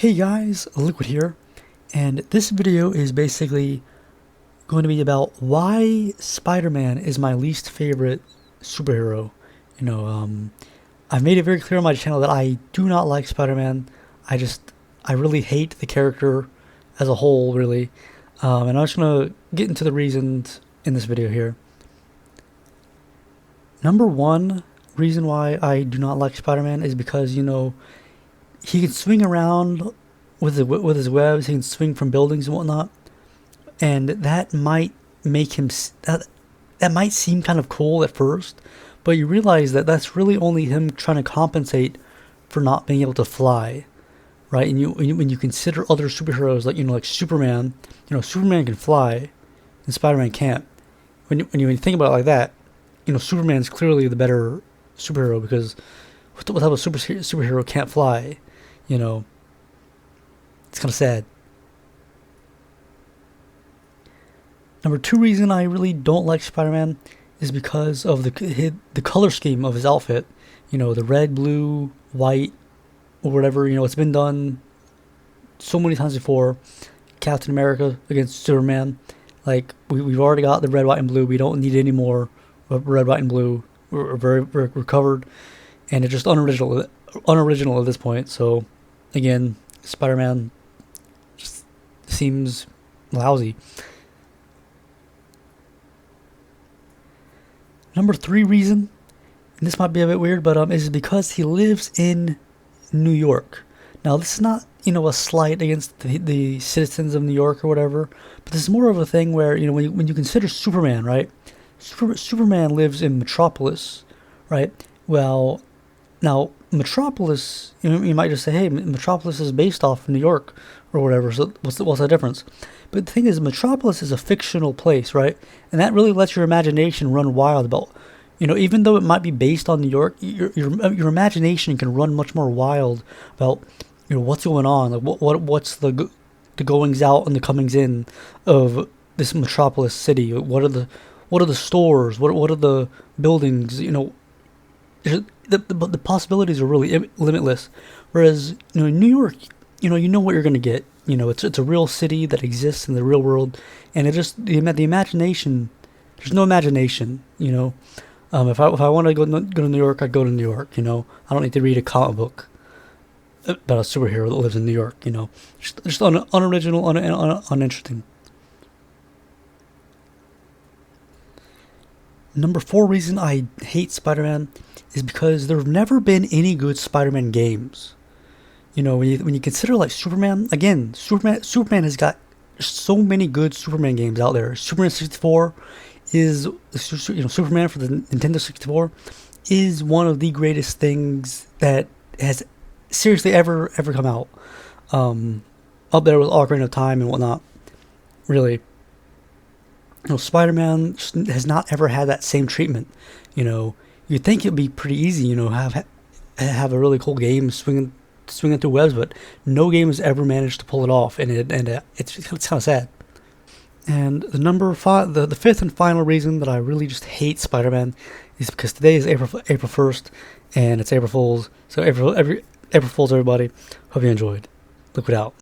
Hey guys, Liquid here, and this video is basically going to be about why Spider-Man is my least favorite superhero. I've made it very clear on my channel that I do not like Spider-Man. I really hate the character as a whole, really. And I'm just going to get into the reasons in this video here. Number one reason why I do not like Spider-Man is because, he can swing around with his webs. He can swing from buildings and whatnot, and that might make him that might seem kind of cool at first, but you realize that that's really only him trying to compensate for not being able to fly, right? And when you consider other superheroes like Superman, Superman can fly, and Spider-Man can't. When you think about it like that, Superman's clearly the better superhero because what type of superhero can't fly? It's kind of sad. Number two reason I really don't like Spider-Man is because of the color scheme of his outfit. The red, blue, white, or whatever. It's been done so many times before. Captain America against Superman. We've already got the red, white, and blue. We don't need any more red, white, and blue. We're covered, and it's just unoriginal at this point. So again, Spider-Man just seems lousy. Number three reason, and this might be a bit weird, but is because he lives in New York. Now, this is not a slight against the citizens of New York or whatever, but this is more of a thing where when you consider Superman, right? Superman lives in Metropolis, right? Well, now Metropolis, you might just say, hey, Metropolis is based off New York or whatever. So what's the difference? But the thing is, Metropolis is a fictional place, right? And that really lets your imagination run wild about, even though it might be based on New York, your imagination can run much more wild about, what's going on, what's the goings out and the comings in of this Metropolis city. What are the stores? What are the buildings? The possibilities are really limitless. Whereas in New York, you know what you're gonna get. It's a real city that exists in the real world, and it just the imagination. There's no imagination. If I want to go to New York, I go to New York. I don't need to read a comic book about a superhero that lives in New York. Just unoriginal, uninteresting. Number four reason I hate Spider-Man is because there have never been any good Spider-Man games. When you consider Superman, again, Superman has got so many good Superman games out there. Superman 64 is, Superman for the Nintendo 64 is one of the greatest things that has seriously ever come out. Up there with Ocarina of Time and whatnot. Really. Spider-Man has not ever had that same treatment. You'd think it'd be pretty easy, have a really cool game swinging through webs, but no game has ever managed to pull it off, and it's kind of sad. And the fifth and final reason that I really just hate Spider-Man is because today is April 1st, and it's April Fool's. So April Fool's, everybody. Hope you enjoyed. Liquid out.